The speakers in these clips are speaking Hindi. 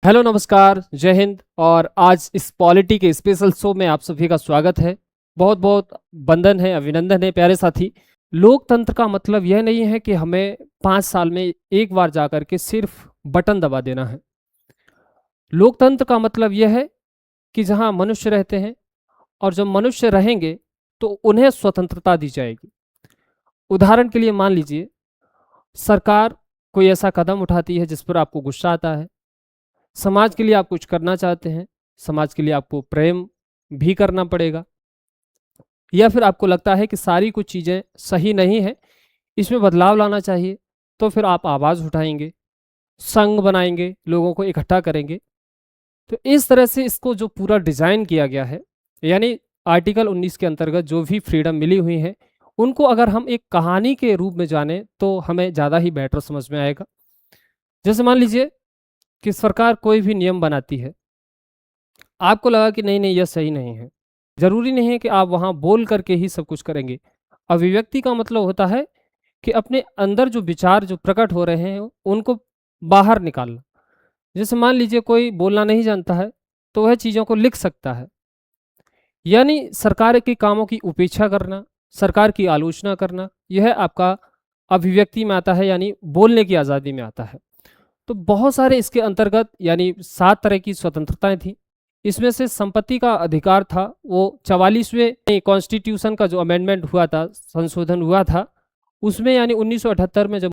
हेलो नमस्कार जय हिंद। और आज इस पॉलिटी के स्पेशल शो में आप सभी का स्वागत है। बहुत बहुत बंधन है, अभिनंदन है प्यारे साथी। लोकतंत्र का मतलब यह नहीं है कि हमें 5 साल में एक बार जाकर के सिर्फ बटन दबा देना है। लोकतंत्र का मतलब यह है कि जहां मनुष्य रहते हैं और जब मनुष्य रहेंगे तो उन्हें स्वतंत्रता दी जाएगी। उदाहरण के लिए मान लीजिए सरकार कोई ऐसा कदम उठाती है जिस पर आपको गुस्सा आता है, समाज के लिए आप कुछ करना चाहते हैं, समाज के लिए आपको प्रेम भी करना पड़ेगा, या फिर आपको लगता है कि सारी कुछ चीज़ें सही नहीं है, इसमें बदलाव लाना चाहिए, तो फिर आप आवाज़ उठाएंगे, संघ बनाएंगे, लोगों को इकट्ठा करेंगे। तो इस तरह से इसको जो पूरा डिज़ाइन किया गया है, यानी आर्टिकल 19 के अंतर्गत जो भी फ्रीडम मिली हुई है, उनको अगर हम एक कहानी के रूप में जाने तो हमें ज़्यादा ही बेटर समझ में आएगा। जैसे मान लीजिए कि सरकार कोई भी नियम बनाती है, आपको लगा कि नहीं नहीं यह सही नहीं है, जरूरी नहीं है कि आप वहां बोल करके ही सब कुछ करेंगे। अभिव्यक्ति का मतलब होता है कि अपने अंदर जो विचार जो प्रकट हो रहे हैं उनको बाहर निकालना। जैसे मान लीजिए कोई बोलना नहीं जानता है तो वह चीज़ों को लिख सकता है। यानी सरकार के कामों की उपेक्षा करना, सरकार की आलोचना करना, यह आपका अभिव्यक्ति में आता है, यानी बोलने की आज़ादी में आता है। तो बहुत सारे इसके अंतर्गत यानी 7 तरह की स्वतंत्रताएं थी। इसमें से संपत्ति का अधिकार था, वो 44वें कॉन्स्टिट्यूशन का जो अमेंडमेंट हुआ था, संशोधन हुआ था, उसमें यानी 1978 में जब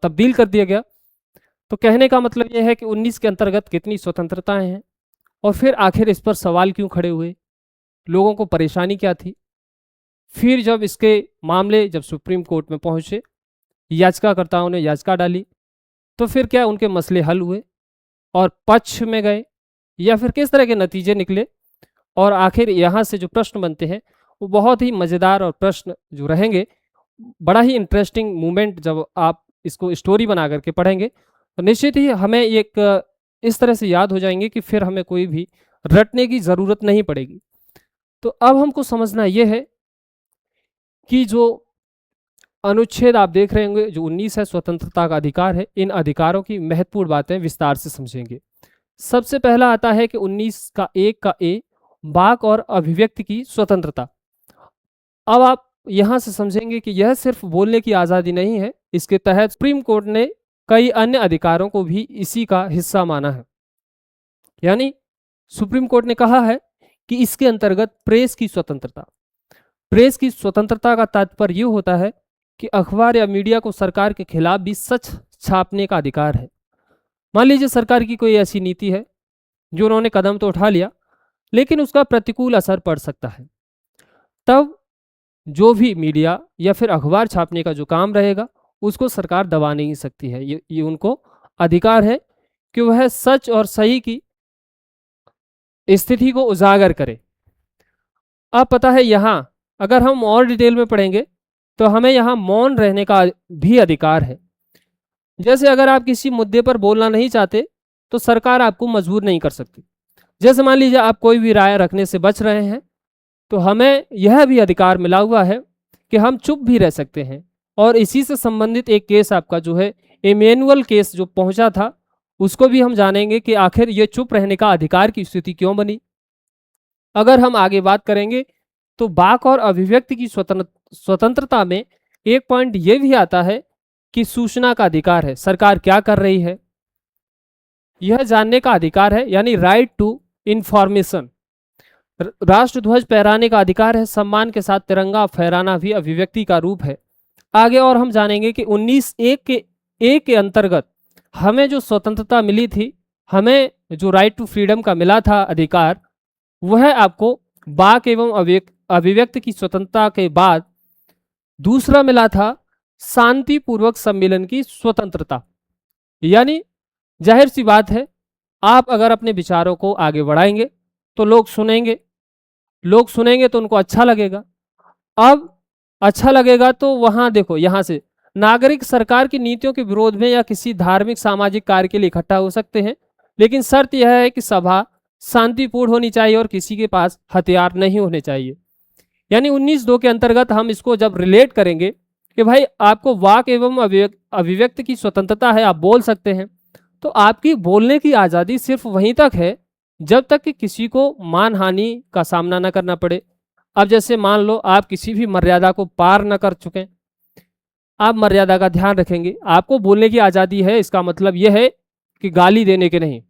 तब्दील कर दिया गया। तो कहने का मतलब यह है कि 19 के अंतर्गत कितनी स्वतंत्रताएं हैं और फिर आखिर इस पर सवाल क्यों खड़े हुए, लोगों को परेशानी क्या थी। फिर जब इसके मामले जब सुप्रीम कोर्ट में पहुंचे, याचिकाकर्ताओं ने याचिका डाली, तो फिर क्या उनके मसले हल हुए और पक्ष में गए, या फिर किस तरह के नतीजे निकले। और आखिर यहाँ से जो प्रश्न बनते हैं वो बहुत ही मज़ेदार और प्रश्न जो रहेंगे, बड़ा ही इंटरेस्टिंग मोमेंट जब आप इसको स्टोरी बना करके पढ़ेंगे तो निश्चित ही हमें एक इस तरह से याद हो जाएंगे कि फिर हमें कोई भी रटने की ज़रूरत नहीं पड़ेगी। तो अब हमको समझना ये है कि जो अनुच्छेद आप देख रहे होंगे जो 19 है, स्वतंत्रता का अधिकार है, इन अधिकारों की महत्वपूर्ण बातें विस्तार से समझेंगे। सबसे पहला आता है कि 19 का 1 का ए, वाक और अभिव्यक्ति की स्वतंत्रता। अब आप यहाँ से समझेंगे कि यह सिर्फ बोलने की आज़ादी नहीं है, इसके तहत सुप्रीम कोर्ट ने कई अन्य अधिकारों को भी इसी का हिस्सा माना है। यानी सुप्रीम कोर्ट ने कहा है कि इसके अंतर्गत प्रेस की स्वतंत्रता, प्रेस की स्वतंत्रता का तात्पर्य ये होता है कि अखबार या मीडिया को सरकार के खिलाफ भी सच छापने का अधिकार है। मान लीजिए सरकार की कोई ऐसी नीति है जो उन्होंने कदम तो उठा लिया लेकिन उसका प्रतिकूल असर पड़ सकता है, तब जो भी मीडिया या फिर अखबार छापने का जो काम रहेगा उसको सरकार दबा नहीं सकती है। ये उनको अधिकार है कि वह सच और सही की स्थिति को उजागर करे। अब पता है यहाँ अगर हम और डिटेल में पढ़ेंगे तो हमें यहाँ मौन रहने का भी अधिकार है। जैसे अगर आप किसी मुद्दे पर बोलना नहीं चाहते तो सरकार आपको मजबूर नहीं कर सकती। जैसे मान लीजिए आप कोई भी राय रखने से बच रहे हैं तो हमें यह भी अधिकार मिला हुआ है कि हम चुप भी रह सकते हैं। और इसी से संबंधित एक केस आपका जो है इमैनुअल केस जो पहुंचा था, उसको भी हम जानेंगे कि आखिर ये चुप रहने का अधिकार की स्थिति क्यों बनी। अगर हम आगे बात करेंगे तो वाक और अभिव्यक्ति की स्वतंत्रता में एक पॉइंट ये भी आता है कि सूचना का अधिकार है, सरकार क्या कर रही है यह जानने का अधिकार है, यानी राइट टू इंफॉर्मेशन। राष्ट्रध्वज फहराने का अधिकार है, सम्मान के साथ तिरंगा फहराना भी अभिव्यक्ति का रूप है। आगे और हम जानेंगे कि 19(1) के अंतर्गत हमें जो स्वतंत्रता मिली थी, हमें जो राइट टू फ्रीडम का मिला था अधिकार, वह आपको वाक एवं अभिव्यक्ति की स्वतंत्रता के बाद दूसरा मिला था शांतिपूर्वक सम्मेलन की स्वतंत्रता। यानी जाहिर सी बात है आप अगर अपने विचारों को आगे बढ़ाएंगे तो लोग सुनेंगे, लोग सुनेंगे तो उनको अच्छा लगेगा। अब अच्छा लगेगा तो वहां देखो, यहां से नागरिक सरकार की नीतियों के विरोध में या किसी धार्मिक सामाजिक कार्य के लिए इकट्ठा हो सकते हैं, लेकिन शर्त यह है कि सभा शांतिपूर्ण होनी चाहिए और किसी के पास हथियार नहीं होने चाहिए। यानी 19(2) के अंतर्गत हम इसको जब रिलेट करेंगे कि भाई आपको वाक एवं अभिव्यक्ति की स्वतंत्रता है, आप बोल सकते हैं, तो आपकी बोलने की आज़ादी सिर्फ वहीं तक है जब तक कि किसी को मानहानि का सामना न करना पड़े। अब जैसे मान लो आप किसी भी मर्यादा को पार न कर चुके, आप मर्यादा का ध्यान रखेंगे, आपको बोलने की आज़ादी है, इसका मतलब यह है कि गाली देने के नहीं।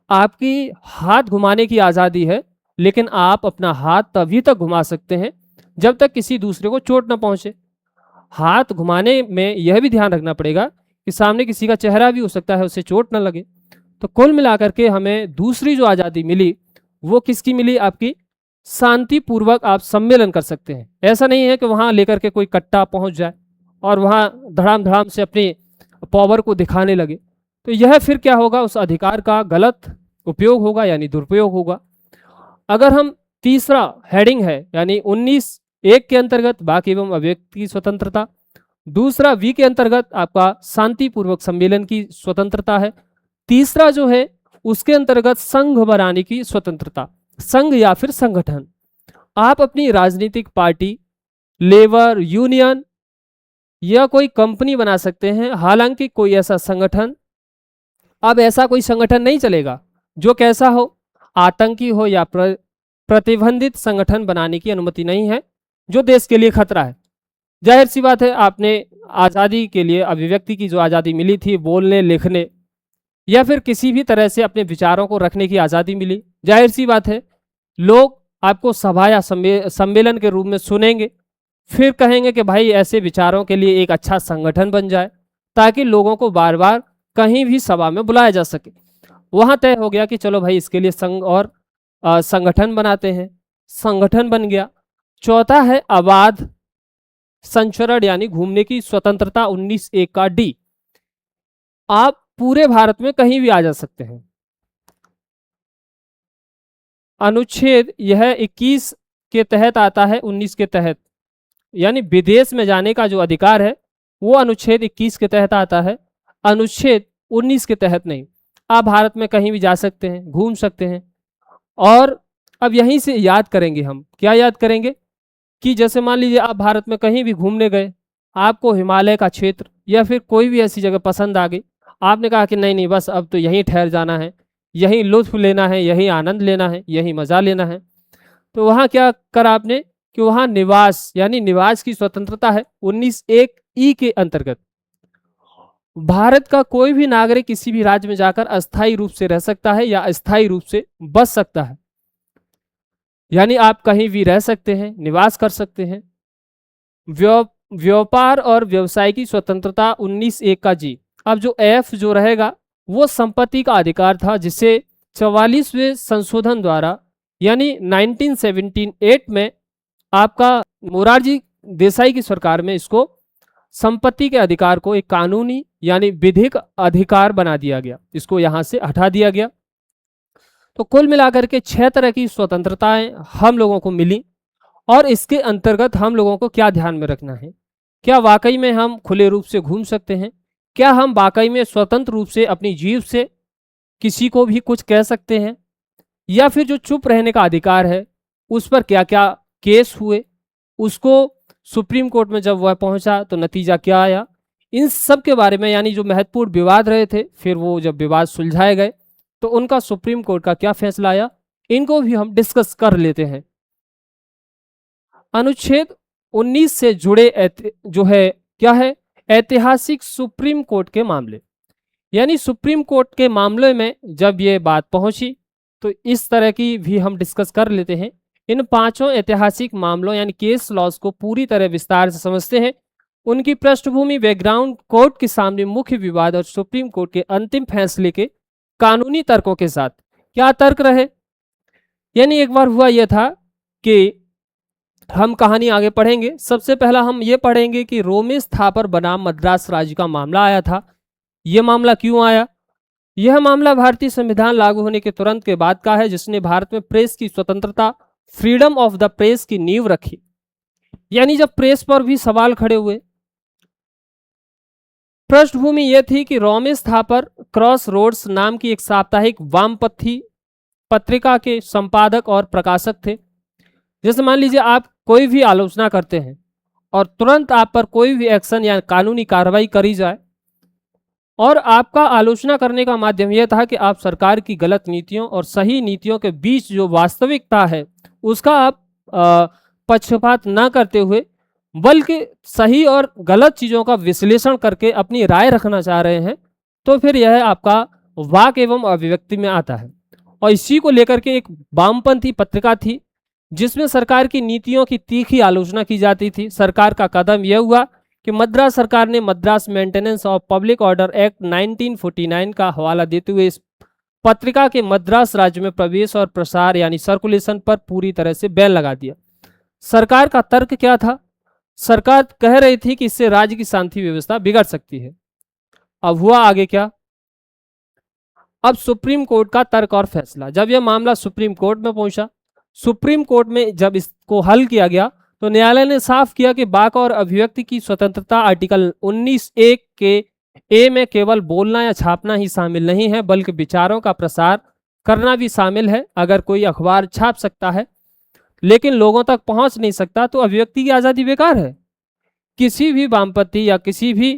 आपकी हाथ घुमाने की आज़ादी है, लेकिन आप अपना हाथ तभी तक घुमा सकते हैं जब तक किसी दूसरे को चोट न पहुंचे। हाथ घुमाने में यह भी ध्यान रखना पड़ेगा कि सामने किसी का चेहरा भी हो सकता है, उससे चोट न लगे। तो कुल मिलाकर के हमें दूसरी जो आज़ादी मिली वो किसकी मिली? आपकी। शांतिपूर्वक आप सम्मेलन कर सकते हैं। ऐसा नहीं है कि वहाँ लेकर के कोई कट्टा पहुँच जाए और वहाँ धड़ाम धड़ाम से अपनी पावर को दिखाने लगे, तो यह फिर क्या होगा? उस अधिकार का गलत उपयोग होगा, यानी दुरुपयोग होगा। अगर हम तीसरा हेडिंग है यानी 19(1) के अंतर्गत वाक एवं अभिव्यक्ति की स्वतंत्रता, दूसरा वी के अंतर्गत आपका शांतिपूर्वक सम्मेलन की स्वतंत्रता है, तीसरा जो है उसके अंतर्गत संघ बनाने की स्वतंत्रता। संघ या फिर संगठन, आप अपनी राजनीतिक पार्टी, लेबर यूनियन या कोई कंपनी बना सकते हैं। हालांकि कोई ऐसा संगठन, अब ऐसा कोई संगठन नहीं चलेगा जो कैसा हो, आतंकी हो या प्रतिबंधित संगठन बनाने की अनुमति नहीं है जो देश के लिए खतरा है। जाहिर सी बात है, आपने आज़ादी के लिए अभिव्यक्ति की जो आज़ादी मिली थी, बोलने लिखने या फिर किसी भी तरह से अपने विचारों को रखने की आज़ादी मिली, जाहिर सी बात है लोग आपको सभा या सम्मेलन के रूप में सुनेंगे, फिर कहेंगे कि भाई ऐसे विचारों के लिए एक अच्छा संगठन बन जाए ताकि लोगों को बार बार कहीं भी सभा में बुलाया जा सके। वहाँ तय हो गया कि चलो भाई इसके लिए संघ और संगठन बनाते हैं, संगठन बन गया। चौथा है अबाध संचरण यानी घूमने की स्वतंत्रता, 19(1) का डी। आप पूरे भारत में कहीं भी आ जा सकते हैं। अनुच्छेद यह 21 के तहत आता है, 19 के तहत, यानी विदेश में जाने का जो अधिकार है वो अनुच्छेद 21 के तहत आता है, अनुच्छेद 19 के तहत नहीं। आप भारत में कहीं भी जा सकते हैं, घूम सकते हैं। और अब यहीं से याद करेंगे हम, क्या याद करेंगे कि जैसे मान लीजिए आप भारत में कहीं भी घूमने गए, आपको हिमालय का क्षेत्र या फिर कोई भी ऐसी जगह पसंद आ गई, आपने कहा कि नहीं नहीं बस अब तो यहीं ठहर जाना है, यहीं लुत्फ लेना है, यहीं आनंद लेना है, यहीं मज़ा लेना है। तो वहाँ क्या करा आपने कि वहाँ निवास यानी निवास की स्वतंत्रता है, 19(1) के अंतर्गत। भारत का कोई भी नागरिक किसी भी राज्य में जाकर अस्थायी रूप से रह सकता है या अस्थायी रूप से बस सकता है, यानी आप कहीं भी रह सकते हैं, निवास कर सकते हैं। व्यापार और व्यवसाय की स्वतंत्रता, 19(1) का जी। अब जो एफ जो रहेगा वो संपत्ति का अधिकार था, जिसे 44वें संशोधन द्वारा यानी 1978 में आपका मोरारजी देसाई की सरकार में इसको संपत्ति के अधिकार को एक कानूनी यानी विधिक अधिकार बना दिया गया, इसको यहां से हटा दिया गया। तो कुल मिलाकर के 6 तरह की स्वतंत्रताएं हम लोगों को मिली। और इसके अंतर्गत हम लोगों को क्या ध्यान में रखना है? क्या वाकई में हम खुले रूप से घूम सकते हैं? क्या हम वाकई में स्वतंत्र रूप से अपनी जीभ से किसी को भी कुछ कह सकते हैं? या फिर जो चुप रहने का अधिकार है उस पर क्या क्या केस हुए, उसको सुप्रीम कोर्ट में जब वह पहुंचा तो नतीजा क्या आया, इन सब के बारे में, यानी जो महत्वपूर्ण विवाद रहे थे, फिर वो जब विवाद सुलझाए गए तो उनका सुप्रीम कोर्ट का क्या फैसला आया, इनको भी हम डिस्कस कर लेते हैं। अनुच्छेद 19 से जुड़े जो है क्या है, ऐतिहासिक सुप्रीम कोर्ट के मामले, यानी सुप्रीम कोर्ट के मामले में जब ये बात पहुंची तो इस तरह की भी हम डिस्कस कर लेते हैं। इन 5 ऐतिहासिक मामलों यानी केस लॉज को पूरी तरह विस्तार से समझते हैं, उनकी पृष्ठभूमि, बैकग्राउंड, कोर्ट के सामने मुख्य विवाद और सुप्रीम कोर्ट के अंतिम फैसले के कानूनी तर्कों के साथ। क्या तर्क रहे? यानी एक बार हुआ यह था कि हम कहानी आगे पढ़ेंगे। सबसे पहला हम ये पढ़ेंगे कि रोमेश थापर बनाम मद्रास राज्य का मामला आया था। यह मामला क्यों आया? यह मामला भारतीय संविधान लागू होने के तुरंत के बाद का है, जिसने भारत में प्रेस की स्वतंत्रता, फ्रीडम ऑफ द प्रेस की नींव रखी। यानी जब प्रेस पर भी सवाल खड़े हुए। पृष्ठभूमि यह थी कि रोमेश थापर क्रॉस रोड्स नाम की एक साप्ताहिक वामपंथी पत्रिका के संपादक और प्रकाशक थे। जैसे मान लीजिए आप कोई भी आलोचना करते हैं और तुरंत आप पर कोई भी एक्शन या कानूनी कार्रवाई करी जाए, और आपका आलोचना करने का माध्यम यह था कि आप सरकार की गलत नीतियों और सही नीतियों के बीच जो वास्तविकता है उसका आप पक्षपात न करते हुए बल्कि सही और गलत चीज़ों का विश्लेषण करके अपनी राय रखना चाह रहे हैं, तो फिर यह आपका वाक एवं अभिव्यक्ति में आता है। और इसी को लेकर के एक वामपंथी पत्रिका थी जिसमें सरकार की नीतियों की तीखी आलोचना की जाती थी। सरकार का कदम यह हुआ कि मद्रास सरकार ने Madras maintenance of public order act 1949 का हवाला देते हुए इस पत्रिका के मद्रास राज्य में प्रवेश और प्रसार यानी सर्कुलेशन पर पूरी तरह से बैन लगा दिया। सरकार का तर्क क्या था? सरकार कह रही थी कि इससे राज्य की शांति व्यवस्था बिगड़ सकती है। अब हुआ आगे क्या? अब सुप्रीम कोर्ट का तर्क और फैसला। जब यह मामला सुप्रीम कोर्ट में पहुंचा, सुप्रीम कोर्ट में जब इसको हल किया गया तो न्यायालय ने साफ किया कि वाक और अभिव्यक्ति की स्वतंत्रता आर्टिकल 19(1) के ए में केवल बोलना या छापना ही शामिल नहीं है, बल्कि विचारों का प्रसार करना भी शामिल है। अगर कोई अखबार छाप सकता है लेकिन लोगों तक पहुंच नहीं सकता तो अभिव्यक्ति की आज़ादी बेकार है। किसी भी वामपंथी या किसी भी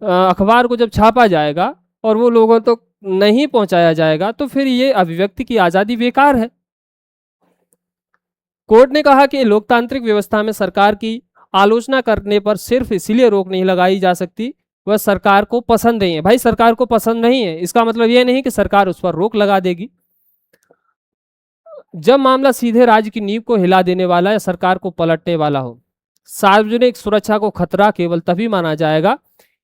अखबार को जब छापा जाएगा और वो लोगों तक नहीं पहुंचाया जाएगा तो फिर ये अभिव्यक्ति की आज़ादी बेकार है। कोर्ट ने कहा कि लोकतांत्रिक व्यवस्था में सरकार की आलोचना करने पर सिर्फ इसलिए रोक नहीं लगाई जा सकती वह सरकार को पसंद नहीं है। भाई सरकार को पसंद नहीं है इसका मतलब यह नहीं कि सरकार उस पर रोक लगा देगी। जब मामला सीधे राज्य की नींव को हिला देने वाला या सरकार को पलटने वाला हो, सार्वजनिक सुरक्षा को खतरा केवल तभी माना जाएगा,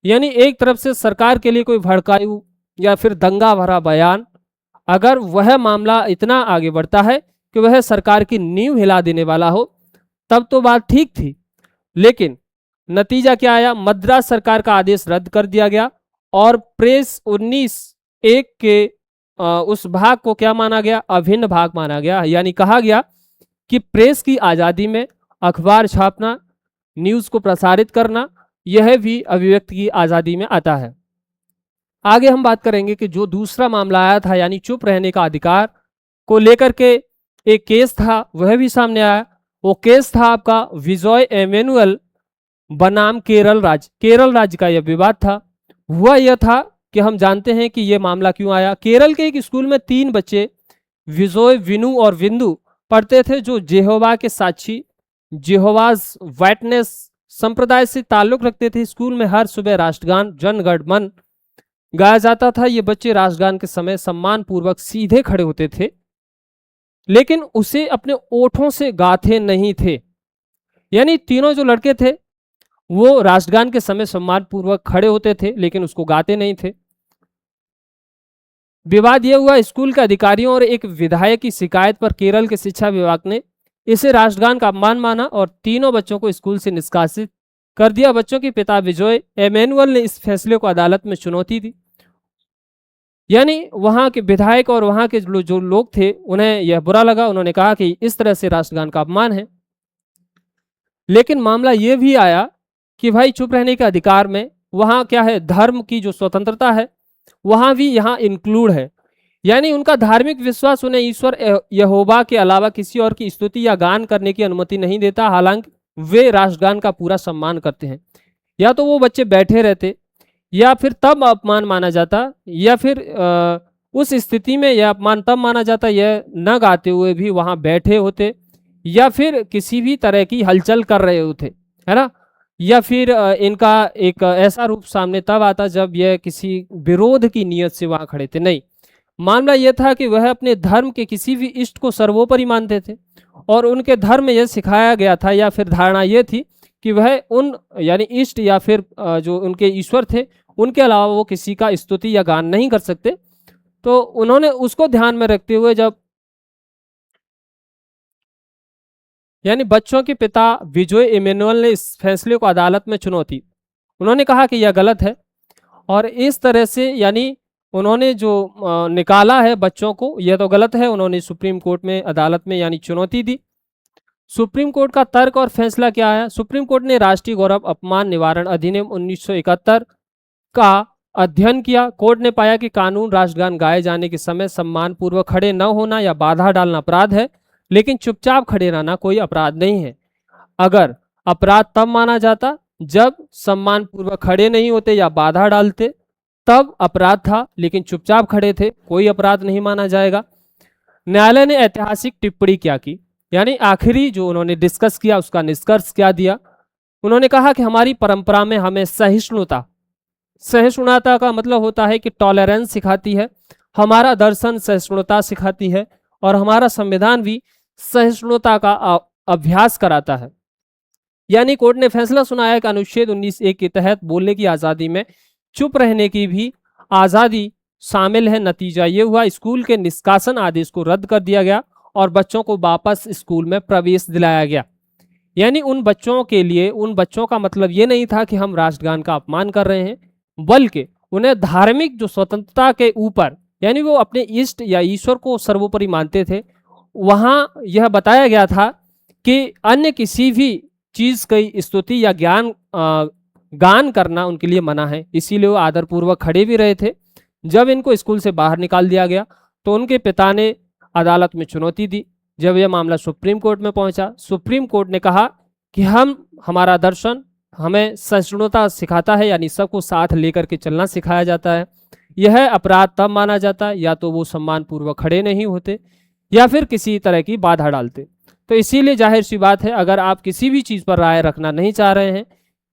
यानी एक तरफ से सरकार के लिए कोई भड़काऊ या फिर दंगा भरा बयान, अगर वह मामला इतना आगे बढ़ता है कि वह सरकार की नींव हिला देने वाला हो, तब तो बात ठीक थी। लेकिन नतीजा क्या आया? मद्रास सरकार का आदेश रद्द कर दिया गया और प्रेस 19(1) के उस भाग को क्या माना गया? अभिन्न भाग माना गया। यानी कहा गया कि प्रेस की आज़ादी में अखबार छापना, न्यूज़ को प्रसारित करना, यह भी अभिव्यक्ति की आज़ादी में आता है। आगे हम बात करेंगे कि जो दूसरा मामला आया था यानी चुप रहने का अधिकार को लेकर के एक केस था, वह भी सामने आया। वो केस था आपका विजय एमेनुअल बनाम केरल राज्य। केरल राज्य का यह विवाद था। हुआ यह था कि हम जानते हैं कि यह मामला क्यों आया। केरल के एक स्कूल में 3 बच्चे विजय, विनु और विंदु पढ़ते थे जो जेहोवा के साक्षी, जेहोवाज वाइटनेस संप्रदाय से ताल्लुक रखते थे। स्कूल में हर सुबह राष्ट्रगान जन गण मन गाया जाता था। ये बच्चे राष्ट्रगान के समय सम्मान पूर्वक सीधे खड़े होते थे, लेकिन उसे अपने ओठों से गाते नहीं थे। यानी तीनों जो लड़के थे वो राष्ट्रगान के समय सम्मान पूर्वक खड़े होते थे लेकिन उसको गाते नहीं थे। विवाद यह हुआ, स्कूल के अधिकारियों और एक विधायक की शिकायत पर केरल के शिक्षा विभाग ने इसे राष्ट्रगान का अपमान माना और तीनों बच्चों को स्कूल से निष्कासित कर दिया। बच्चों के पिता विजय एमेनुअल ने इस फैसले को अदालत में चुनौती दी। यानी वहां के विधायक और वहां के जो लोग थे उन्हें यह बुरा लगा। उन्होंने कहा कि इस तरह से राष्ट्रगान का अपमान है। लेकिन मामला यह भी आया कि भाई चुप रहने के अधिकार में वहां क्या है? धर्म की जो स्वतंत्रता है वहां भी यहाँ इंक्लूड है। यानी उनका धार्मिक विश्वास उन्हें ईश्वर यहोवा के अलावा किसी और की स्तुति या गान करने की अनुमति नहीं देता। हालांकि वे राष्ट्रगान का पूरा सम्मान करते हैं। या तो वो बच्चे बैठे रहते या फिर तब अपमान माना जाता, या फिर उस स्थिति में यह अपमान तब माना जाता यह न गाते हुए भी वहां बैठे होते, या फिर किसी भी तरह की हलचल कर रहे होते, है ना। या फिर इनका एक ऐसा रूप सामने तब आता जब यह किसी विरोध की नीयत से वहां खड़े थे। नहीं, मामला यह था कि वह अपने धर्म के किसी भी इष्ट को सर्वोपरि मानते थे और उनके धर्म में यह सिखाया गया था या फिर धारणा यह थी कि वह उन यानी इष्ट या फिर जो उनके ईश्वर थे उनके अलावा वो किसी का स्तुति या गान नहीं कर सकते। तो उन्होंने उसको ध्यान में रखते हुए जब यानी बच्चों के पिता विजय इमैनुअल ने इस फैसले को अदालत में चुनौती, उन्होंने कहा कि यह गलत है और इस तरह से यानी उन्होंने जो निकाला है बच्चों को यह तो गलत है। उन्होंने सुप्रीम कोर्ट में अदालत में यानी चुनौती दी। सुप्रीम कोर्ट का तर्क और फैसला क्या आया? सुप्रीम कोर्ट ने राष्ट्रीय गौरव अपमान निवारण अधिनियम 1971 का अध्ययन किया। कोर्ट ने पाया कि कानून राष्ट्रगान गाए जाने के समय सम्मान पूर्वक खड़े न होना या बाधा डालना अपराध है, लेकिन चुपचाप खड़े रहना कोई अपराध नहीं है। अगर अपराध तब माना जाता जब सम्मान पूर्वक खड़े नहीं होते या बाधा डालते, तब अपराध था, लेकिन चुपचाप खड़े थे, कोई अपराध नहीं माना जाएगा। न्यायालय ने ऐतिहासिक टिप्पणी क्या की, यानी आखिरी जो उन्होंने डिस्कस किया उसका निष्कर्ष क्या दिया। उन्होंने कहा कि हमारी परंपरा में हमें सहिष्णुता, सहिष्णुता का मतलब होता है कि टॉलरेंस सिखाती है, हमारा दर्शन सहिष्णुता सिखाती है, और हमारा संविधान भी सहिष्णुता का अभ्यास कराता है। यानी कोर्ट ने फैसला सुनाया कि अनुच्छेद 19(1) के तहत बोलने की आज़ादी में चुप रहने की भी आज़ादी शामिल है। नतीजा ये हुआ, स्कूल के निष्कासन आदेश को रद्द कर दिया गया और बच्चों को वापस स्कूल में प्रवेश दिलाया गया। यानी उन बच्चों के लिए, उन बच्चों का मतलब ये नहीं था कि हम राष्ट्रगान का अपमान कर रहे हैं, बल्कि उन्हें धार्मिक जो स्वतंत्रता के ऊपर, यानी वो अपने इष्ट या ईश्वर को सर्वोपरि मानते थे, वहाँ यह बताया गया था कि अन्य किसी भी चीज़ की स्तुति या गान करना उनके लिए मना है। इसीलिए वो आदरपूर्वक खड़े भी रहे थे। जब इनको स्कूल से बाहर निकाल दिया गया तो उनके पिता ने अदालत में चुनौती दी। जब यह मामला सुप्रीम कोर्ट में पहुंचा, सुप्रीम कोर्ट ने कहा कि हमारा दर्शन हमें सहिष्णुता सिखाता है, यानी सबको साथ लेकर के चलना सिखाया जाता है। यह अपराध तब माना जाता है या तो वो सम्मानपूर्वक खड़े नहीं होते या फिर किसी तरह की बाधा डालते। तो इसीलिए जाहिर सी बात है, अगर आप किसी भी चीज़ पर राय रखना नहीं चाह रहे हैं,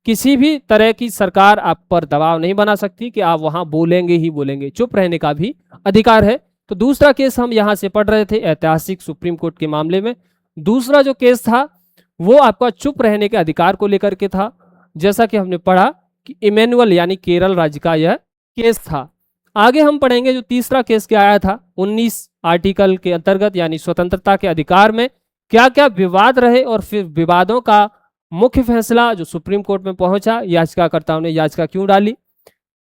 किसी भी तरह की सरकार आप पर दबाव नहीं बना सकती कि आप वहाँ बोलेंगे ही बोलेंगे, चुप रहने का भी अधिकार है। तो दूसरा केस हम यहाँ से पढ़ रहे थे ऐतिहासिक सुप्रीम कोर्ट के मामले में। दूसरा जो केस था वो आपका चुप रहने के अधिकार को लेकर के था। जैसा कि हमने पढ़ा कि इमैनुअल यानी केरल राज्य का यह केस था। आगे हम पढ़ेंगे जो तीसरा केस क्या आया था 19 आर्टिकल के अंतर्गत, यानी स्वतंत्रता के अधिकार में क्या क्या विवाद रहे और फिर विवादों का मुख्य फैसला जो सुप्रीम कोर्ट में पहुंचा, याचिकाकर्ताओं ने याचिका क्यों डाली,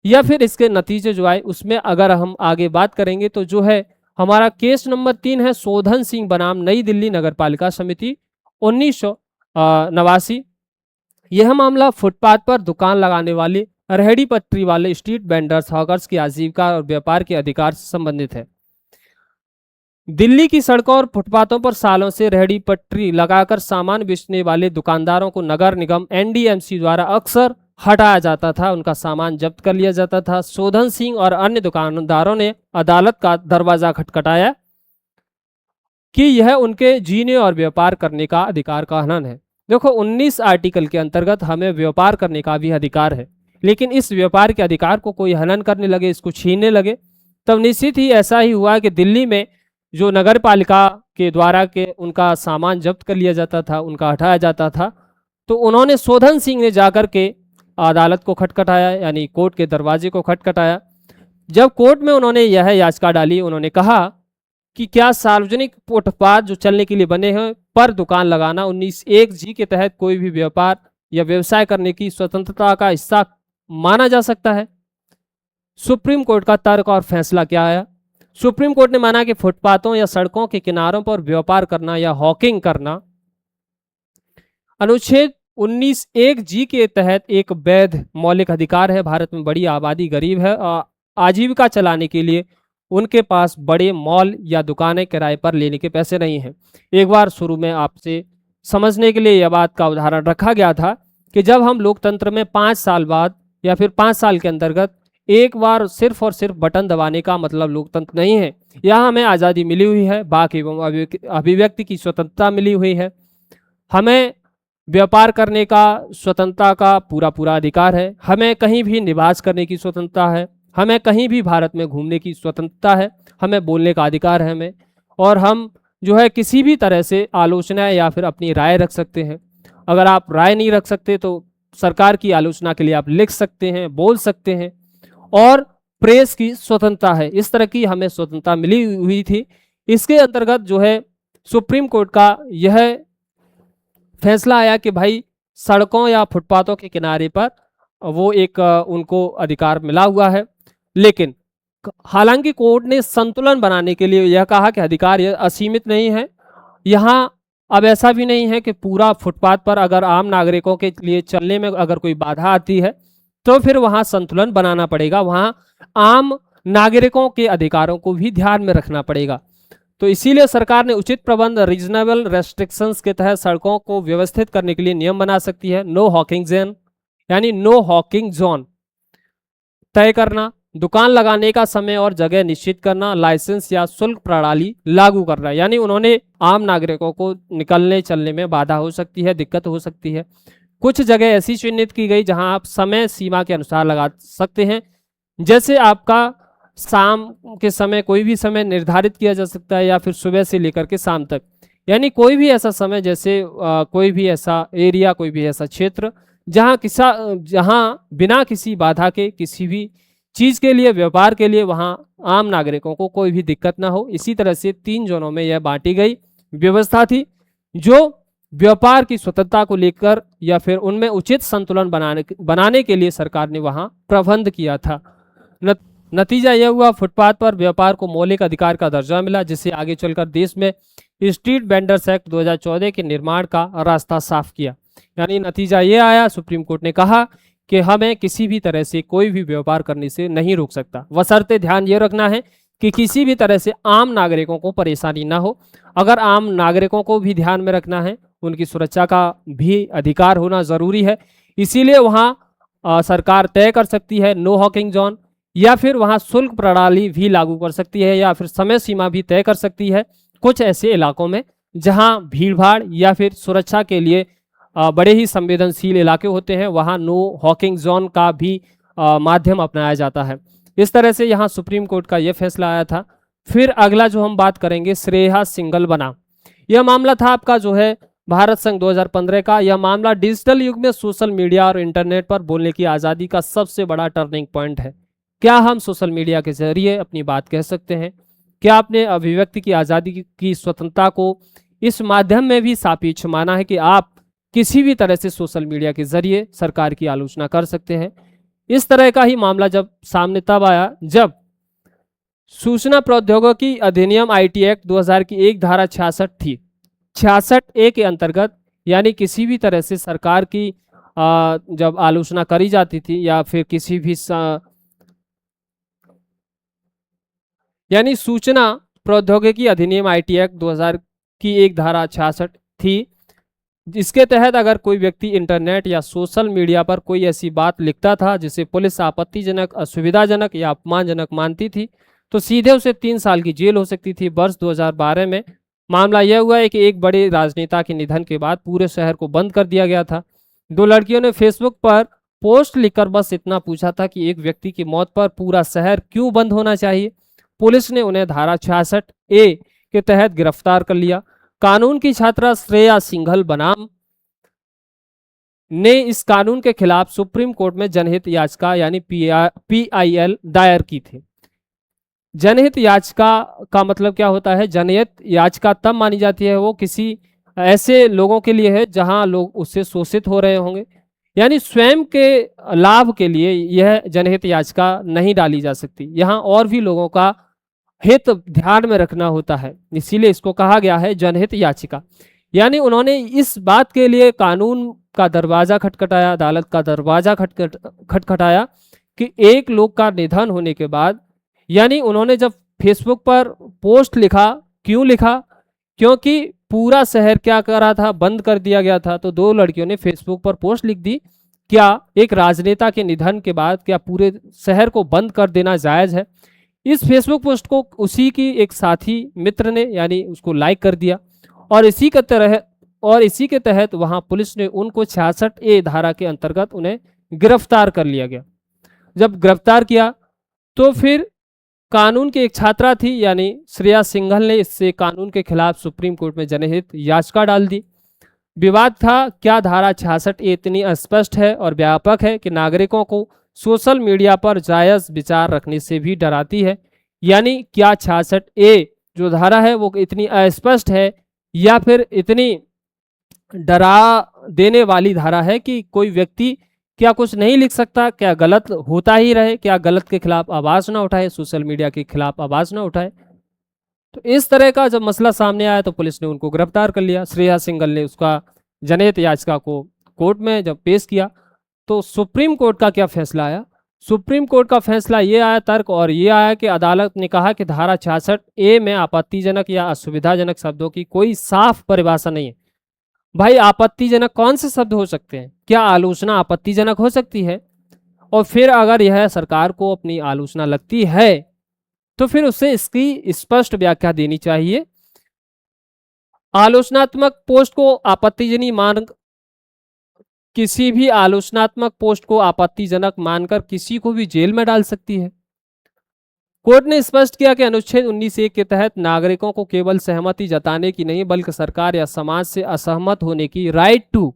या फिर इसके नतीजे जो आए उसमें अगर हम आगे बात करेंगे तो जो है हमारा केस नंबर 3 है शोधन सिंह बनाम नई दिल्ली नगरपालिका समिति 1989। यह मामला फुटपाथ पर दुकान लगाने वाले रेहड़ी पटरी वाले स्ट्रीट वेंडर्स हॉकर्स की आजीविका और व्यापार के अधिकार से संबंधित है। दिल्ली की सड़कों और फुटपाथों पर सालों से रेहड़ी पटरी लगाकर सामान बेचने वाले दुकानदारों को नगर निगम एनडीएमसी द्वारा अक्सर हटाया जाता था, उनका सामान जब्त कर लिया जाता था। शोधन सिंह और अन्य दुकानदारों ने अदालत का दरवाजा खटखटाया कि यह उनके जीने और व्यापार करने का अधिकार का हनन है। देखो 19 आर्टिकल के अंतर्गत हमें व्यापार करने का भी अधिकार है, लेकिन इस व्यापार के अधिकार को कोई हनन करने लगे, इसको छीनने लगे, तब निश्चित ही ऐसा ही हुआ कि दिल्ली में जो नगर पालिका के द्वारा के उनका सामान जब्त कर लिया जाता था, उनका हटाया जाता था। तो उन्होंने शोधन सिंह ने जाकर के अदालत को खटखटाया, यानी कोर्ट के दरवाजे को खटखटाया। जब कोर्ट में उन्होंने यह याचिका डाली, उन्होंने कहा कि क्या सार्वजनिक फुटपाथ जो चलने के लिए बने हैं पर दुकान लगाना 19(1) के तहत कोई भी व्यापार या व्यवसाय करने की स्वतंत्रता का हिस्सा माना जा सकता है। सुप्रीम कोर्ट का तर्क और फैसला क्या आया? सुप्रीम कोर्ट ने माना कि फुटपाथों या सड़कों के किनारों पर व्यापार करना या हॉकिंग करना अनुच्छेद 19(1) के तहत एक वैध मौलिक अधिकार है। भारत में बड़ी आबादी गरीब है और आजीविका चलाने के लिए उनके पास बड़े मॉल या दुकानें किराए पर लेने के पैसे नहीं हैं। एक बार शुरू में आपसे समझने के लिए यह बात का उदाहरण रखा गया था कि जब हम लोकतंत्र में 5 साल बाद या फिर 5 साल के अंतर्गत एक बार सिर्फ और सिर्फ बटन दबाने का मतलब लोकतंत्र नहीं है। यहाँ हमें आज़ादी मिली हुई है, वाक एवं अभिव्यक्ति की स्वतंत्रता मिली हुई है, हमें व्यापार करने का स्वतंत्रता का पूरा अधिकार है, हमें कहीं भी निवास करने की स्वतंत्रता है, हमें कहीं भी भारत में घूमने की स्वतंत्रता है, हमें बोलने का अधिकार है हमें, और हम जो है किसी भी तरह से आलोचना या फिर अपनी राय रख सकते हैं। अगर आप राय नहीं रख सकते तो सरकार की आलोचना के लिए आप लिख सकते हैं, बोल सकते हैं, और प्रेस की स्वतंत्रता है। इस तरह की हमें स्वतंत्रता मिली हुई थी। इसके अंतर्गत जो है सुप्रीम कोर्ट का यह फैसला आया कि भाई सड़कों या फुटपाथों के किनारे पर वो एक उनको अधिकार मिला हुआ है, लेकिन हालांकि कोर्ट ने संतुलन बनाने के लिए यह कहा कि अधिकार यह असीमित नहीं है। यहाँ अब ऐसा भी नहीं है कि पूरा फुटपाथ पर अगर आम नागरिकों के लिए चलने में अगर कोई बाधा आती है तो फिर वहाँ संतुलन बनाना पड़ेगा, वहाँ आम नागरिकों के अधिकारों को भी ध्यान में रखना पड़ेगा। तो इसीलिए सरकार ने उचित प्रबंध रीजनेबल रेस्ट्रिक्शंस के तहत सड़कों को व्यवस्थित करने के लिए नियम बना सकती है। नो हॉकिंग जोन यानी नो हॉकिंग जोन तय करना, दुकान लगाने का समय और जगह निश्चित करना, लाइसेंस या शुल्क प्रणाली लागू करना। यानी उन्होंने आम नागरिकों को निकलने चलने में बाधा हो सकती है, दिक्कत हो सकती है। कुछ जगह ऐसी चिन्हित की गई जहां आप समय सीमा के अनुसार लगा सकते हैं, जैसे आपका शाम के समय कोई भी समय निर्धारित किया जा सकता है या फिर सुबह से लेकर के शाम तक। यानी कोई भी ऐसा समय, जैसे कोई भी ऐसा एरिया, कोई भी ऐसा क्षेत्र जहां बिना किसी बाधा के किसी भी चीज़ के लिए, व्यापार के लिए वहां आम नागरिकों को कोई भी दिक्कत ना हो। इसी तरह से 3 जोनों में यह बांटी गई व्यवस्था थी, जो व्यापार की स्वतंत्रता को लेकर या फिर उनमें उचित संतुलन बनाने के लिए सरकार ने वहां प्रबंध किया था। नतीजा यह हुआ, फुटपाथ पर व्यापार को मौलिक अधिकार का दर्जा मिला, जिससे आगे चलकर देश में स्ट्रीट वेंडर्स एक्ट 2014 के निर्माण का रास्ता साफ किया। यानी नतीजा ये आया, सुप्रीम कोर्ट ने कहा कि हमें किसी भी तरह से कोई भी व्यापार करने से नहीं रोक सकता, बशर्ते ध्यान ये रखना है कि किसी भी तरह से आम नागरिकों को परेशानी ना हो। अगर आम नागरिकों को भी ध्यान में रखना है, उनकी सुरक्षा का भी अधिकार होना ज़रूरी है। इसीलिए वहाँ सरकार तय कर सकती है नो हॉकिंग जोन, या फिर वहाँ शुल्क प्रणाली भी लागू कर सकती है, या फिर समय सीमा भी तय कर सकती है। कुछ ऐसे इलाकों में जहाँ भीड़भाड़ या फिर सुरक्षा के लिए बड़े ही संवेदनशील इलाके होते हैं, वहाँ नो हॉकिंग जोन का भी माध्यम अपनाया जाता है। इस तरह से यहाँ सुप्रीम कोर्ट का यह फैसला आया था। फिर अगला जो हम बात करेंगे, श्रेया सिंघल बनाम। यह मामला था आपका जो है भारत संघ 2015 का। यह मामला डिजिटल युग में सोशल मीडिया और इंटरनेट पर बोलने की आज़ादी का सबसे बड़ा टर्निंग पॉइंट है। क्या हम सोशल मीडिया के जरिए अपनी बात कह सकते हैं? क्या आपने अभिव्यक्ति की आज़ादी की स्वतंत्रता को इस माध्यम में भी सापेक्ष माना है कि आप किसी भी तरह से सोशल मीडिया के जरिए सरकार की आलोचना कर सकते हैं? इस तरह का ही मामला जब सामने तब आया जब सूचना प्रौद्योगिकी अधिनियम आईटी एक्ट 2000 की एक धारा 66 थी। 66A के अंतर्गत, यानी किसी भी तरह से सरकार की जब आलोचना करी जाती थी या फिर किसी भी यानी सूचना प्रौद्योगिकी अधिनियम आईटी एक्ट 2000 की एक धारा 66 थी, जिसके तहत अगर कोई व्यक्ति इंटरनेट या सोशल मीडिया पर कोई ऐसी बात लिखता था जिसे पुलिस आपत्तिजनक, असुविधाजनक या अपमानजनक मानती थी, तो सीधे उसे 3 साल की जेल हो सकती थी। वर्ष 2012 में मामला यह हुआ है कि एक बड़े राजनेता के निधन के बाद पूरे शहर को बंद कर दिया गया था। 2 लड़कियों ने फेसबुक पर पोस्ट लिखकर बस इतना पूछा था कि एक व्यक्ति की मौत पर पूरा शहर क्यों बंद होना चाहिए। पुलिस ने उन्हें धारा 66A के तहत गिरफ्तार कर लिया। कानून की छात्रा श्रेया सिंघल बनाम ने इस कानून के खिलाफ सुप्रीम कोर्ट में जनहित याचिका यानी PIL दायर की थी। जनहित याचिका का मतलब क्या होता है? जनहित याचिका तब मानी जाती है वो किसी ऐसे लोगों के लिए है जहां लोग उससे शोषित हो रहे होंगे, यानी स्वयं के लाभ के लिए यह जनहित याचिका नहीं डाली जा सकती। यहाँ और भी लोगों का हित ध्यान में रखना होता है, इसीलिए इसको कहा गया है जनहित याचिका। यानी उन्होंने इस बात के लिए कानून का दरवाजा खटखटाया, अदालत का दरवाजा खटखटाया कि एक लोग का निधन होने के बाद, यानी उन्होंने जब फेसबुक पर पोस्ट लिखा, क्यों लिखा? क्योंकि पूरा शहर क्या कर रहा था, बंद कर दिया गया था। तो 2 लड़कियों ने फेसबुक पर पोस्ट लिख दी, क्या एक राजनेता के निधन के बाद क्या पूरे शहर को बंद कर देना जायज़ है? इस फेसबुक पोस्ट को उसी की एक साथी मित्र ने यानी उसको लाइक कर दिया, और इसी के तहत वहां पुलिस ने उनको 66A धारा के अंतर्गत उन्हें गिरफ्तार कर लिया गया। जब गिरफ्तार किया तो फिर कानून की एक छात्रा थी यानी श्रेया सिंघल ने इससे कानून के खिलाफ सुप्रीम कोर्ट में जनहित याचिका डाल दी। विवाद था, क्या धारा 66A इतनी अस्पष्ट है और व्यापक है कि नागरिकों को सोशल मीडिया पर जायज़ विचार रखने से भी डराती है? यानी क्या 66A जो धारा है वो इतनी अस्पष्ट है या फिर इतनी डरा देने वाली धारा है कि कोई व्यक्ति क्या कुछ नहीं लिख सकता, क्या गलत होता ही रहे, क्या गलत के खिलाफ आवाज़ ना उठाए, सोशल मीडिया के खिलाफ आवाज़ ना उठाए? तो इस तरह का जब मसला सामने आया तो पुलिस ने उनको गिरफ्तार कर लिया। श्रेया सिंघल ने उसका जनहित याचिका को कोर्ट में जब पेश किया तो सुप्रीम कोर्ट का क्या फैसला आया? सुप्रीम कोर्ट का फैसला ये आया, तर्क और ये आया कि अदालत ने कहा कि धारा 66A में आपत्तिजनक या असुविधाजनक शब्दों की कोई साफ परिभाषा नहीं है। भाई आपत्तिजनक कौन से शब्द हो सकते हैं? क्या आलोचना आपत्तिजनक हो सकती है? और फिर अगर यह सरकार को अपनी आलोचना लगती है तो फिर उसे इसकी स्पष्ट व्याख्या देनी चाहिए। आलोचनात्मक पोस्ट को आपत्तिजनक मान किसी भी आलोचनात्मक पोस्ट को आपत्तिजनक मानकर किसी को भी जेल में डाल सकती है। कोर्ट ने स्पष्ट किया कि अनुच्छेद 19(1) के तहत नागरिकों को केवल सहमति जताने की नहीं बल्कि सरकार या समाज से असहमत होने की राइट टू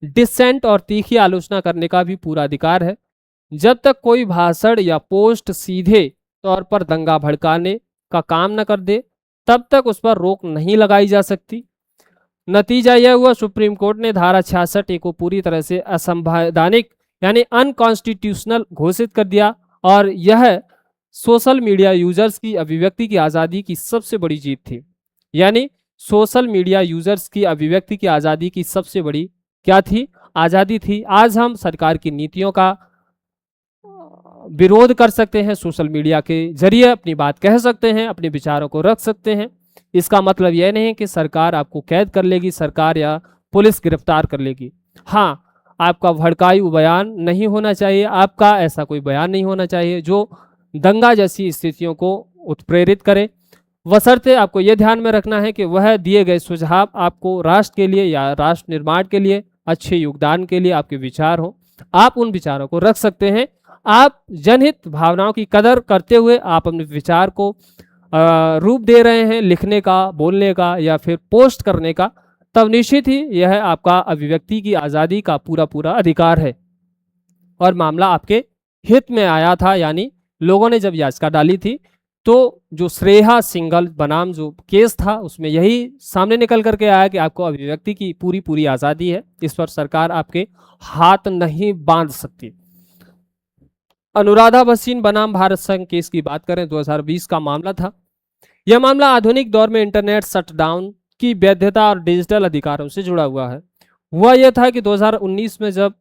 डिसेंट और तीखी आलोचना करने का भी पूरा अधिकार है। जब तक कोई भाषण या पोस्ट सीधे तौर पर दंगा भड़काने का काम न कर दे तब तक उस पर रोक नहीं लगाई जा सकती। नतीजा यह हुआ, सुप्रीम कोर्ट ने धारा 66(a) को पूरी तरह से असंवैधानिक यानी अनकॉन्स्टिट्यूशनल घोषित कर दिया और यह सोशल मीडिया यूजर्स की अभिव्यक्ति की आज़ादी की सबसे बड़ी जीत थी। यानी सोशल मीडिया यूजर्स की अभिव्यक्ति की आज़ादी की सबसे बड़ी क्या थी? आज़ादी थी। आज हम सरकार की नीतियों का विरोध कर सकते हैं, सोशल मीडिया के जरिए अपनी बात कह सकते हैं, अपने विचारों को रख सकते हैं। इसका मतलब यह नहीं कि सरकार आपको कैद कर लेगी, सरकार या पुलिस गिरफ्तार कर लेगी। हाँ, आपका भड़काऊ बयान नहीं होना चाहिए, आपका ऐसा कोई बयान नहीं होना चाहिए जो दंगा जैसी स्थितियों को उत्प्रेरित करे। बशर्ते आपको यह ध्यान में रखना है कि वह दिए गए सुझाव आपको राष्ट्र के लिए या राष्ट्र निर्माण के लिए अच्छे योगदान के लिए आपके विचार हो, आप उन विचारों को रख सकते हैं। आप जनहित भावनाओं की कदर करते हुए आप अपने विचार को रूप दे रहे हैं, लिखने का, बोलने का या फिर पोस्ट करने का, तब निश्चित ही यह आपका अभिव्यक्ति की आज़ादी का पूरा अधिकार है और मामला आपके हित में आया था। यानी लोगों ने जब याचिका डाली थी तो जो श्रेया सिंघल बनाम जो केस था उसमें यही सामने निकल करके आया कि आपको अभिव्यक्ति की पूरी आज़ादी है, इस पर सरकार आपके हाथ नहीं बांध सकती। अनुराधा भसीन बनाम भारत संघ केस की बात करें, 2020 का मामला था। यह मामला आधुनिक दौर में इंटरनेट शटडाउन की वैधता और डिजिटल अधिकारों से जुड़ा हुआ है। हुआ यह था कि 2019 में जब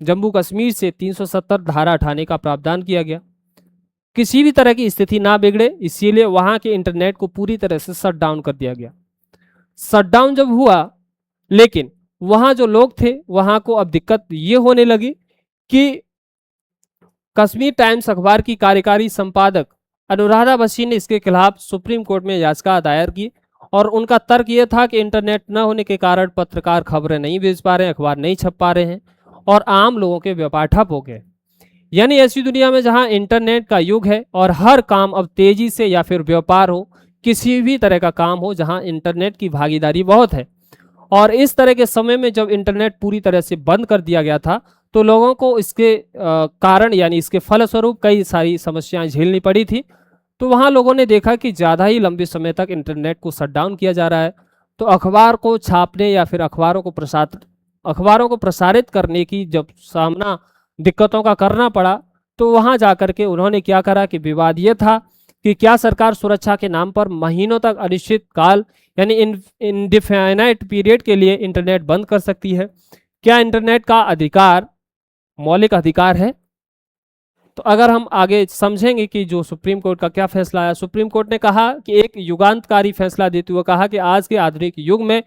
जम्मू कश्मीर से 370 धारा हटाने का प्रावधान किया गया, किसी भी तरह की स्थिति ना बिगड़े इसीलिए वहां के इंटरनेट को पूरी तरह से शट डाउन कर दिया गया। शटडाउन जब हुआ, लेकिन वहां जो लोग थे वहां को अब दिक्कत ये होने लगी कि कश्मीर टाइम्स अखबार की कार्यकारी संपादक अनुराधा भसीन ने इसके खिलाफ सुप्रीम कोर्ट में याचिका दायर की और उनका तर्क यह था कि इंटरनेट न होने के कारण पत्रकार खबरें नहीं भेज पा रहे हैं, अखबार नहीं छप पा रहे हैं और आम लोगों के व्यापार ठप हो गए। यानी ऐसी दुनिया में जहां इंटरनेट का युग है और हर काम अब तेजी से या फिर व्यापार हो, किसी भी तरह का काम हो, जहां इंटरनेट की भागीदारी बहुत है, और इस तरह के समय में जब इंटरनेट पूरी तरह से बंद कर दिया गया था तो लोगों को इसके कारण यानी इसके फलस्वरूप कई सारी समस्याएं झेलनी पड़ी थी। तो वहाँ लोगों ने देखा कि ज़्यादा ही लंबे समय तक इंटरनेट को शट डाउन किया जा रहा है, तो अखबार को छापने या फिर अखबारों को प्रसारित करने की जब सामना दिक्कतों का करना पड़ा, तो वहाँ जा कर के उन्होंने क्या करा कि विवाद ये था कि क्या सरकार सुरक्षा के नाम पर महीनों तक अनिश्चित काल यानी इनडिफाइनाइट पीरियड के लिए इंटरनेट बंद कर सकती है? क्या इंटरनेट का अधिकार मौलिक अधिकार है? तो अगर हम आगे समझेंगे कि जो सुप्रीम कोर्ट का क्या फैसला आया, सुप्रीम कोर्ट ने कहा कि एक युगांतकारी फैसला देते हुए कहा कि आज के आधुनिक युग में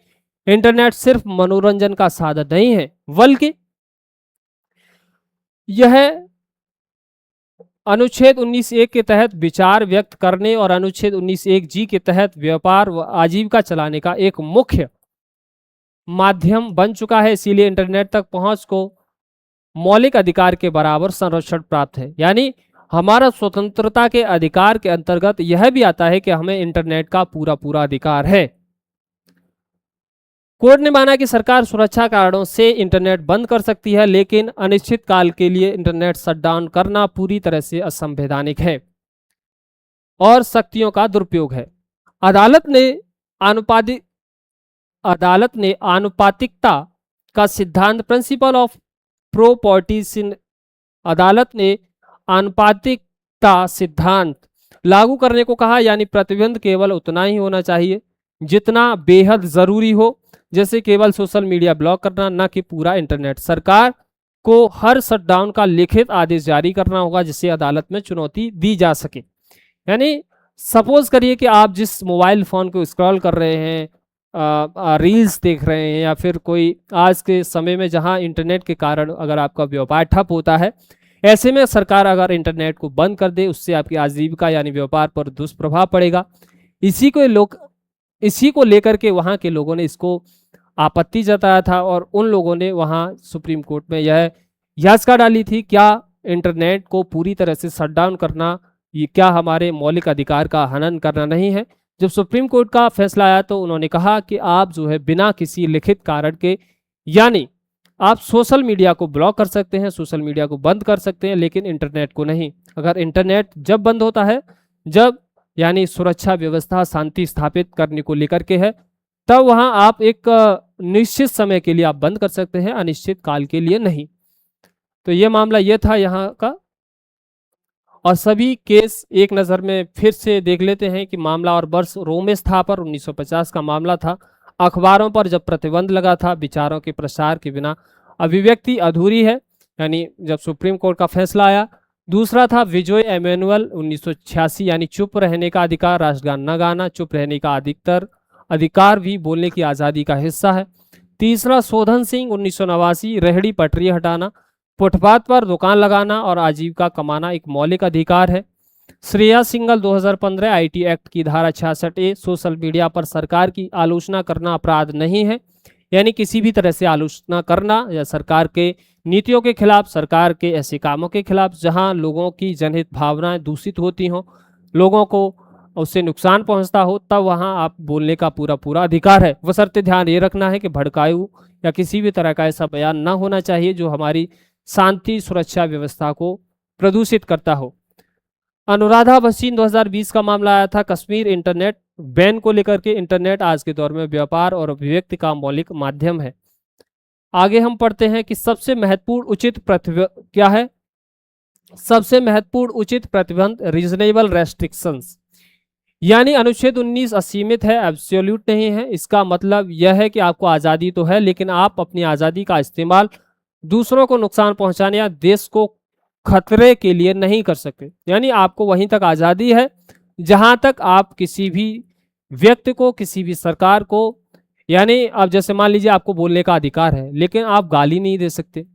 इंटरनेट सिर्फ मनोरंजन का साधन नहीं है, बल्कि यह अनुच्छेद 19(1) के तहत विचार व्यक्त करने और अनुच्छेद 19(1) के तहत व्यापार व आजीविका चलाने का एक मुख्य माध्यम बन चुका है। इसीलिए इंटरनेट तक पहुंच को मौलिक अधिकार के बराबर संरक्षण प्राप्त है। यानी हमारा स्वतंत्रता के अधिकार के अंतर्गत यह भी आता है कि हमें इंटरनेट का पूरा अधिकार है। कोर्ट ने माना कि सरकार सुरक्षा कारणों से इंटरनेट बंद कर सकती है, लेकिन अनिश्चित काल के लिए इंटरनेट शटडाउन करना पूरी तरह से असंवैधानिक है और शक्तियों का दुरुपयोग है। अदालत ने आनुपातिकता का सिद्धांत प्रिंसिपल ऑफ प्रोपोर्टीशन अदालत ने आनुपातिकता सिद्धांत लागू करने को कहा, यानी प्रतिबंध केवल उतना ही होना चाहिए जितना बेहद जरूरी हो, जैसे केवल सोशल मीडिया ब्लॉक करना, न कि पूरा इंटरनेट। सरकार को हर शटडाउन का लिखित आदेश जारी करना होगा जिससे अदालत में चुनौती दी जा सके। यानी सपोज करिए कि आप जिस मोबाइल फ़ोन को स्क्रॉल कर रहे हैं, रील्स देख रहे हैं, या फिर कोई आज के समय में जहां इंटरनेट के कारण अगर आपका व्यापार ठप होता है, ऐसे में सरकार अगर इंटरनेट को बंद कर दे, उससे आपकी आजीविका यानी व्यापार पर दुष्प्रभाव पड़ेगा। इसी को लेकर के वहाँ के लोगों ने इसको आपत्ति जताया था और उन लोगों ने वहाँ सुप्रीम कोर्ट में यह याचिका डाली थी, क्या इंटरनेट को पूरी तरह से शट डाउन करना ये क्या हमारे मौलिक अधिकार का हनन करना नहीं है। जब सुप्रीम कोर्ट का फैसला आया तो उन्होंने कहा कि आप जो है बिना किसी लिखित कारण के, यानी आप सोशल मीडिया को ब्लॉक कर सकते हैं, सोशल मीडिया को बंद कर सकते हैं, लेकिन इंटरनेट को नहीं। अगर इंटरनेट जब बंद होता है, जब यानी सुरक्षा व्यवस्था शांति स्थापित करने को लेकर के है, तब वहां आप एक निश्चित समय के लिए आप बंद कर सकते हैं, अनिश्चित काल के लिए नहीं। तो ये मामला ये था यहाँ का। और सभी केस एक नज़र में फिर से देख लेते हैं कि मामला और वर्ष रोमेश था पर 1950 का मामला था। अखबारों पर जब प्रतिबंध लगा था, विचारों के प्रसार के बिना अभिव्यक्ति अधूरी है, यानी जब सुप्रीम कोर्ट का फैसला आया। दूसरा था विजय एमेनुअल 1986, यानी चुप रहने का अधिकार, राष्ट्रगान न गाना, चुप रहने का अधिकार भी बोलने की आज़ादी का हिस्सा है। तीसरा शोधन सिंह 1989, रेहड़ी पटरी हटाना, फुटपाथ पर दुकान लगाना और आजीविका कमाना एक मौलिक अधिकार है। श्रेया सिंगल 2015, आईटी एक्ट की धारा 66A, सोशल मीडिया पर सरकार की आलोचना करना अपराध नहीं है, यानी किसी भी तरह से आलोचना करना या सरकार के नीतियों के खिलाफ, सरकार के ऐसे कामों के खिलाफ जहां लोगों की जनहित भावनाएं दूषित होती हों, लोगों को उससे नुकसान पहुंचता हो, तब वहां आप बोलने का पूरा अधिकार है। बशर्ते ध्यान ये रखना है कि भड़काऊ या किसी भी तरह का ऐसा बयान ना होना चाहिए जो हमारी शांति सुरक्षा व्यवस्था को प्रदूषित करता हो। अनुराधा भसीन 2020 का मामला आया था कश्मीर इंटरनेट बैन को लेकर के। इंटरनेट आज के दौर में व्यापार और अभिव्यक्ति का मौलिक माध्यम है। आगे हम पढ़ते हैं कि सबसे महत्वपूर्ण उचित प्रतिबंध रीजनेबल रेस्ट्रिक्शंस, यानी अनुच्छेद 19 असीमित है, एब्सोल्यूट नहीं है। इसका मतलब यह है कि आपको आज़ादी तो है, लेकिन आप अपनी आज़ादी का इस्तेमाल दूसरों को नुकसान पहुंचाने या देश को खतरे के लिए नहीं कर सकते। यानी आपको वहीं तक आज़ादी है जहां तक आप किसी भी व्यक्ति को, किसी भी सरकार को, यानी अब जैसे मान लीजिए आपको बोलने का अधिकार है, लेकिन आप गाली नहीं दे सकते,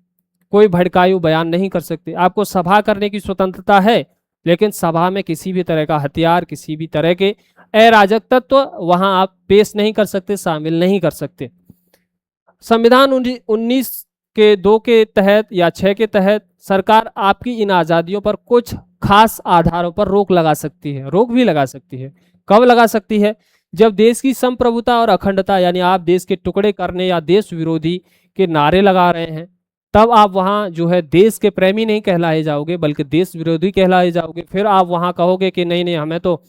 कोई भड़काऊ बयान नहीं कर सकते। आपको सभा करने की स्वतंत्रता है, लेकिन सभा में किसी भी तरह का हथियार, किसी भी तरह के अराजक तत्व वहां आप पेश नहीं कर सकते, शामिल नहीं कर सकते। संविधान 19 के 2 के तहत या 6 के तहत सरकार आपकी इन आज़ादियों पर कुछ खास आधारों पर रोक लगा सकती है, रोक भी लगा सकती है। कब लगा सकती है? जब देश की संप्रभुता और अखंडता, यानी आप देश के टुकड़े करने या देश विरोधी के नारे लगा रहे हैं, तब आप वहाँ जो है देश के प्रेमी नहीं कहलाए जाओगे, बल्कि देश विरोधी कहलाए जाओगे। फिर आप वहाँ कहोगे कि नहीं नहीं, हमें तो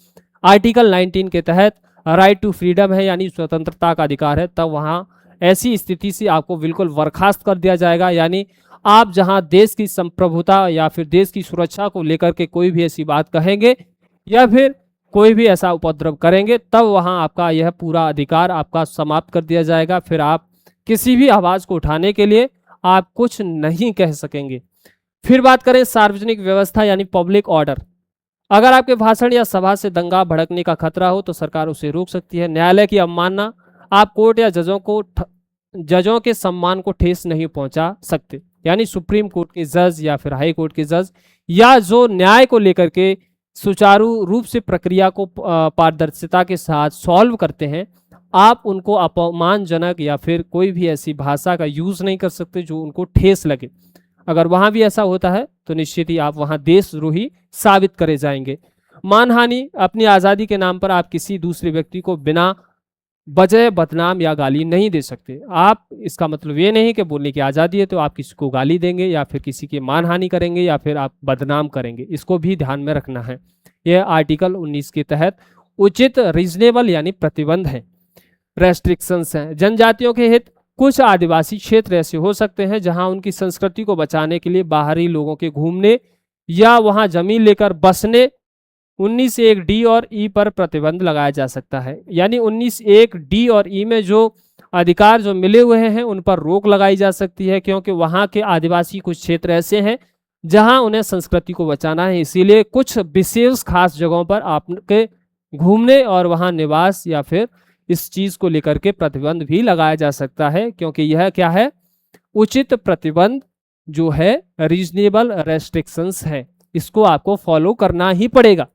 आर्टिकल 19 के तहत राइट टू फ्रीडम है, यानी स्वतंत्रता का अधिकार है। तब वहाँ ऐसी स्थिति से आपको बिल्कुल बर्खास्त कर दिया जाएगा। यानी आप जहां देश की संप्रभुता या फिर देश की सुरक्षा को लेकर के कोई भी ऐसी बात कहेंगे या फिर कोई भी ऐसा उपद्रव करेंगे, तब वहां आपका यह पूरा अधिकार आपका समाप्त कर दिया जाएगा। फिर आप किसी भी आवाज़ को उठाने के लिए आप कुछ नहीं कह सकेंगे। फिर बात करें सार्वजनिक व्यवस्था यानी पब्लिक ऑर्डर। अगर आपके भाषण या सभा से दंगा भड़कने का खतरा हो तो सरकार उसे रोक सकती है। न्यायालय की अवमानना, आप कोर्ट या जजों के सम्मान को ठेस नहीं पहुंचा सकते, यानी सुप्रीम कोर्ट के जज या फिर हाई कोर्ट के जज या जो न्याय को लेकर के सुचारू रूप से प्रक्रिया को पारदर्शिता के साथ सॉल्व करते हैं, आप उनको अपमानजनक या फिर कोई भी ऐसी भाषा का यूज नहीं कर सकते जो उनको ठेस लगे। अगर वहां भी ऐसा होता है तो निश्चित ही आप वहां देशद्रोही साबित करे जाएंगे। मानहानि, अपनी आज़ादी के नाम पर आप किसी दूसरे व्यक्ति को बिना वजह बदनाम या गाली नहीं दे सकते। आप, इसका मतलब ये नहीं कि बोलने की आज़ादी है तो आप किसी को गाली देंगे या फिर किसी की मानहानि करेंगे या फिर आप बदनाम करेंगे, इसको भी ध्यान में रखना है। यह आर्टिकल 19 के तहत उचित रीजनेबल यानी प्रतिबंध है, रेस्ट्रिक्शंस हैं। जनजातियों के हित, कुछ आदिवासी क्षेत्र ऐसे हो सकते हैं जहां उनकी संस्कृति को बचाने के लिए बाहरी लोगों के घूमने या वहां जमीन लेकर बसने 19(1)D और E पर प्रतिबंध लगाया जा सकता है। यानी 19(1)D और E में जो अधिकार जो मिले हुए हैं उन पर रोक लगाई जा सकती है, क्योंकि वहाँ के आदिवासी कुछ क्षेत्र ऐसे हैं जहाँ उन्हें संस्कृति को बचाना है। इसीलिए कुछ विशेष खास जगहों पर आपके घूमने और वहाँ निवास या फिर इस चीज़ को लेकर के प्रतिबंध भी लगाया जा सकता है, क्योंकि यह क्या है, उचित प्रतिबंध जो है रीजनेबल रेस्ट्रिक्शंस है, इसको आपको फॉलो करना ही पड़ेगा।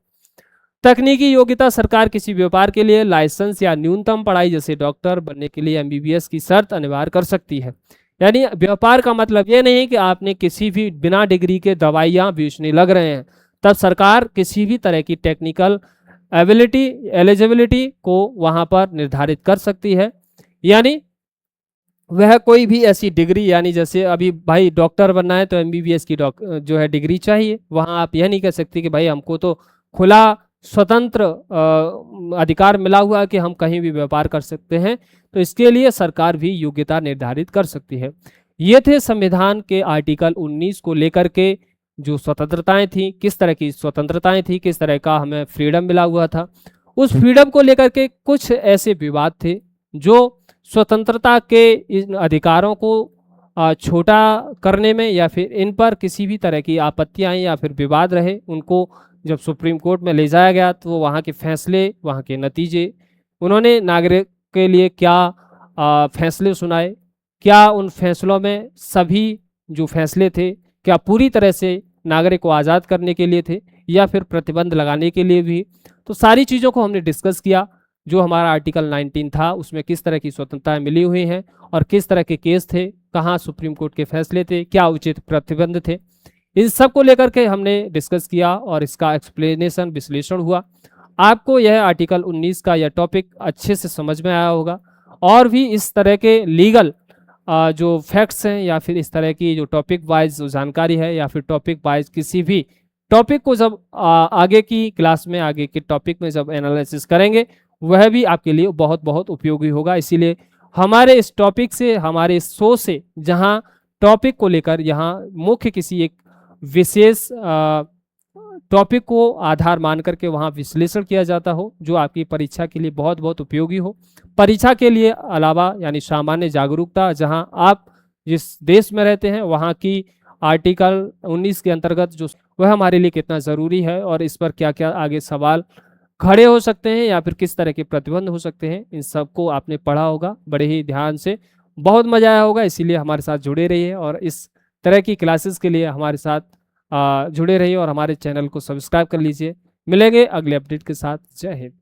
तकनीकी योग्यता सरकार किसी व्यापार के लिए लाइसेंस या न्यूनतम पढ़ाई जैसे डॉक्टर बनने के लिए एमबीबीएस की शर्त अनिवार्य कर सकती है। यानी व्यापार का मतलब ये नहीं कि आपने किसी भी बिना डिग्री के दवाइयाँ बेचने लग रहे हैं, तब सरकार किसी भी तरह की टेक्निकल एलिजिबिलिटी को वहाँ पर निर्धारित कर सकती है। यानी वह कोई भी ऐसी डिग्री, यानी जैसे अभी भाई डॉक्टर बनना है तो एमबीबीएस की जो है डिग्री चाहिए, वहाँ आप यह नहीं कह सकते कि भाई हमको तो खुला स्वतंत्र अधिकार मिला हुआ है कि हम कहीं भी व्यापार कर सकते हैं। तो इसके लिए सरकार भी योग्यता निर्धारित कर सकती है। ये थे संविधान के आर्टिकल 19 को लेकर के जो स्वतंत्रताएं थी, किस तरह की स्वतंत्रताएं थी, किस तरह का हमें फ्रीडम मिला हुआ था। उस फ्रीडम को लेकर के कुछ ऐसे विवाद थे जो स्वतंत्रता के इन अधिकारों को छोटा करने में या फिर इन पर किसी भी तरह की आपत्तियां या फिर विवाद रहे, उनको जब सुप्रीम कोर्ट में ले जाया गया तो वहाँ के फैसले, वहाँ के नतीजे, उन्होंने नागरिक के लिए क्या फैसले सुनाए, क्या उन फैसलों में सभी जो फैसले थे क्या पूरी तरह से नागरिक को आज़ाद करने के लिए थे या फिर प्रतिबंध लगाने के लिए भी। तो सारी चीज़ों को हमने डिस्कस किया। जो हमारा आर्टिकल 19 था उसमें किस तरह की स्वतंत्रताएं मिली हुई हैं और किस तरह के केस थे, कहाँ सुप्रीम कोर्ट के फैसले थे, क्या उचित प्रतिबंध थे, इन सब को लेकर के हमने डिस्कस किया और इसका एक्सप्लेनेशन विश्लेषण हुआ। आपको यह आर्टिकल 19 का यह टॉपिक अच्छे से समझ में आया होगा। और भी इस तरह के लीगल जो फैक्ट्स हैं या फिर इस तरह की जो टॉपिक वाइज जो जानकारी है या फिर टॉपिक वाइज किसी भी टॉपिक को जब आगे की क्लास में, आगे के टॉपिक में जब एनालिसिस करेंगे, वह भी आपके लिए बहुत बहुत उपयोगी होगा। इसीलिए हमारे इस टॉपिक से, हमारे इस शो से, जहाँ टॉपिक को लेकर यहाँ मुख्य किसी एक विशेष टॉपिक को आधार मान करके वहाँ विश्लेषण किया जाता हो, जो आपकी परीक्षा के लिए बहुत बहुत उपयोगी हो। परीक्षा के लिए अलावा यानी सामान्य जागरूकता, जहाँ आप जिस देश में रहते हैं वहाँ की आर्टिकल 19 के अंतर्गत जो वह हमारे लिए कितना ज़रूरी है और इस पर क्या क्या आगे सवाल खड़े हो सकते हैं या फिर किस तरह के प्रतिबंध हो सकते हैं, इन सबको आपने पढ़ा होगा बड़े ही ध्यान से। बहुत मज़ा आया होगा, इसीलिए हमारे साथ जुड़े रहिए और इस तरह की क्लासेस के लिए हमारे साथ जुड़े रहिए और हमारे चैनल को सब्सक्राइब कर लीजिए। मिलेंगे अगले अपडेट के साथ। जय हिंद।